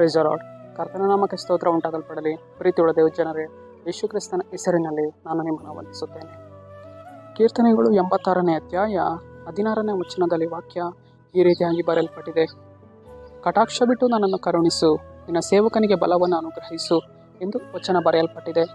Praise the lord. ಕರ್ತನ ನಾಮಕ್ಕೆ ಸ್ತೋತ್ರ ಉಂಟಾಗಲ್ಪಡಲಿ. ಪ್ರೀತಿಯುಳ್ಳ ದೇವ ಜನರೇ, ಯೇಸು ಕ್ರಿಸ್ತನ ಹೆಸರಿನಲ್ಲಿ ನಾನು ನಿಮ್ಮನ್ನು ವಂದಿಸುತ್ತೇನೆ. ಕೀರ್ತನೆಗಳು 86ನೇ ಅಧ್ಯಾಯ 16ನೇ ವಚನದಲ್ಲಿ ವಾಕ್ಯ ಈ ರೀತಿಯಾಗಿ ಬರೆಯಲ್ಪಟ್ಟಿದೆ: ಕಟಾಕ್ಷ ಬಿಟ್ಟು ನನ್ನನ್ನು ಕರುಣಿಸು, ನಿನ್ನ ಸೇವಕನಿಗೆ ಬಲವನ್ನು ಅನುಗ್ರಹಿಸು ಎಂದು ವಚನ ಬರೆಯಲ್ಪಟ್ಟಿದೆ.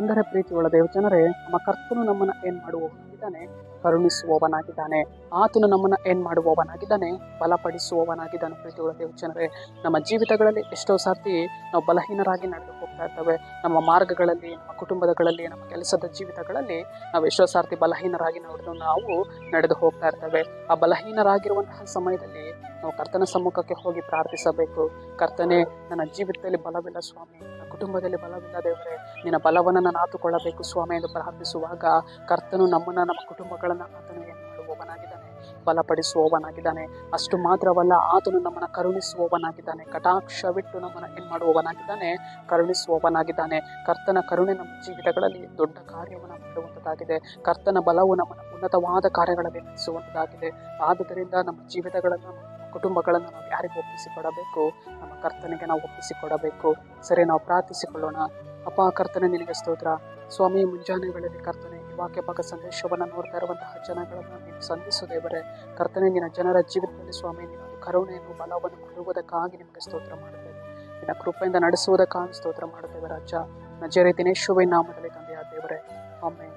ಅಂದರೆ ಪ್ರೀತಿಯುಳ್ಳ ದೇವ ಜನರೇ, ನಮ್ಮ ಕರ್ತನು ನಮ್ಮನ್ನು ಏನ್ ಮಾಡುವವನಾಗಿದ್ದಾನೆ? ಕರುಣಿಸುವವನಾಗಿದ್ದಾನೆ. ಆತನು ನಮ್ಮನ್ನು ಏನ್ ಮಾಡುವವನಾಗಿದ್ದಾನೆ? ಬಲಪಡಿಸುವವನಾಗಿದ್ದಾನೆ. ಪ್ರೀತಿಯುಳ್ಳ ದೇವ ಜನರೇ, ನಮ್ಮ ಜೀವಿತಗಳಲ್ಲಿ ಎಷ್ಟೋ ಸಾರ್ತಿ ನಾವು ಬಲಹೀನರಾಗಿ ನಡೆದು ಹೋಗ್ತಾ ಇರ್ತೇವೆ. ನಮ್ಮ ಮಾರ್ಗಗಳಲ್ಲಿ, ನಮ್ಮ ಕುಟುಂಬಗಳಲ್ಲಿ, ನಮ್ಮ ಕೆಲಸದ ಜೀವಿತಗಳಲ್ಲಿ ನಾವು ಎಷ್ಟೋ ಸಾರ್ತಿ ಬಲಹೀನರಾಗಿ ನಾವು ನಡೆದು ಹೋಗ್ತಾ ಇರ್ತೇವೆ. ಆ ಬಲಹೀನರಾಗಿರುವಂತಹ ಸಮಯದಲ್ಲಿ ನಾವು ಕರ್ತನ ಸಮ್ಮುಖಕ್ಕೆ ಹೋಗಿ ಪ್ರಾರ್ಥಿಸಬೇಕು. ಕರ್ತನೇ, ನನ್ನ ಜೀವಿತದಲ್ಲಿ ಬಲವಿಲ್ಲ ಸ್ವಾಮಿ, ನನ್ನ ಕುಟುಂಬದಲ್ಲಿ ಬಲವಿಲ್ಲ ದೇವರೇ, ನಿನ್ನ ಬಲವನ್ನು ನಾನು ಆತುಕೊಳ್ಳಬೇಕು ಸ್ವಾಮಿ ಎಂದು ಪ್ರಾರ್ಥಿಸುವಾಗ ಕರ್ತನು ನಮ್ಮನ್ನು, ನಮ್ಮ ಕುಟುಂಬಗಳನ್ನು ಆತನು ಏನು ಮಾಡುವವನಾಗಿದ್ದಾನೆ? ಬಲಪಡಿಸುವವನಾಗಿದ್ದಾನೆ. ಅಷ್ಟು ಮಾತ್ರವಲ್ಲ, ಆತನು ನಮ್ಮನ್ನು ಕರುಣಿಸುವವನಾಗಿದ್ದಾನೆ. ಕಟಾಕ್ಷವಿಟ್ಟು ನಮ್ಮನ್ನು ಏನು ಮಾಡುವವನಾಗಿದ್ದಾನೆ? ಕರುಣಿಸುವವನಾಗಿದ್ದಾನೆ. ಕರ್ತನ ಕರುಣೆ ನಮ್ಮ ಜೀವಿತಗಳಲ್ಲಿ ದೊಡ್ಡ ಕಾರ್ಯವನ್ನು ಮಾಡುವಂಥದ್ದಾಗಿದೆ. ಕರ್ತನ ಬಲವು ನಮ್ಮನ್ನು ಉನ್ನತವಾದ ಕಾರ್ಯಗಳಲ್ಲಿ ನಡೆಸುವಂಥದ್ದಾಗಿದೆ. ಆದುದರಿಂದ ನಮ್ಮ ಜೀವಿತಗಳನ್ನು, ಕುಟುಂಬಗಳನ್ನು ನಾವು ಯಾರಿಗೆ ಒಪ್ಪಿಸಿಕೊಡಬೇಕು? ನಮ್ಮ ಕರ್ತನಿಗೆ ನಾವು ಒಪ್ಪಿಸಿಕೊಡಬೇಕು. ಸರಿ, ನಾವು ಪ್ರಾರ್ಥಿಸಿಕೊಳ್ಳೋಣ. ಅಪ್ಪ ಕರ್ತನೆ, ನಿನಗೆ ಸ್ತೋತ್ರ ಸ್ವಾಮಿ. ಮುಂಜಾನೆ ವೇಳೆಯಲ್ಲಿ ಕರ್ತನೆ, ಈ ವಾಕ್ಯ ಭಾಗ ಸಂದೇಶವನ್ನು ನೋಡ್ತಾ ಇರುವಂತಹ ಜನಗಳನ್ನು ನೀನು ಸಂಧಿಸು ದೇವರೇ. ಕರ್ತನೆ, ನಿನ್ನ ಜನರ ಜೀವಿತದಲ್ಲಿ ಸ್ವಾಮಿ ನೀನು ಕರುಣೆಯನ್ನು, ಬಲವನ್ನು ಕೊಡುವುದಕ್ಕಾಗಿ ನಿಮಗೆ ಸ್ತೋತ್ರ ಮಾಡುತ್ತೇವೆ. ನಿನ್ನ ಕೃಪೆಯಿಂದ ನಡೆಸುವುದಕ್ಕಾಗಿ ಸ್ತೋತ್ರ ಮಾಡುತ್ತೇವೆ ರಾಜ. ನಜರೇತಿನ ಯೇಸುವಿನ ನಾಮದಲ್ಲಿ ತಂದೆಯಾದ ದೇವರೇ, ಆಮೆನ್.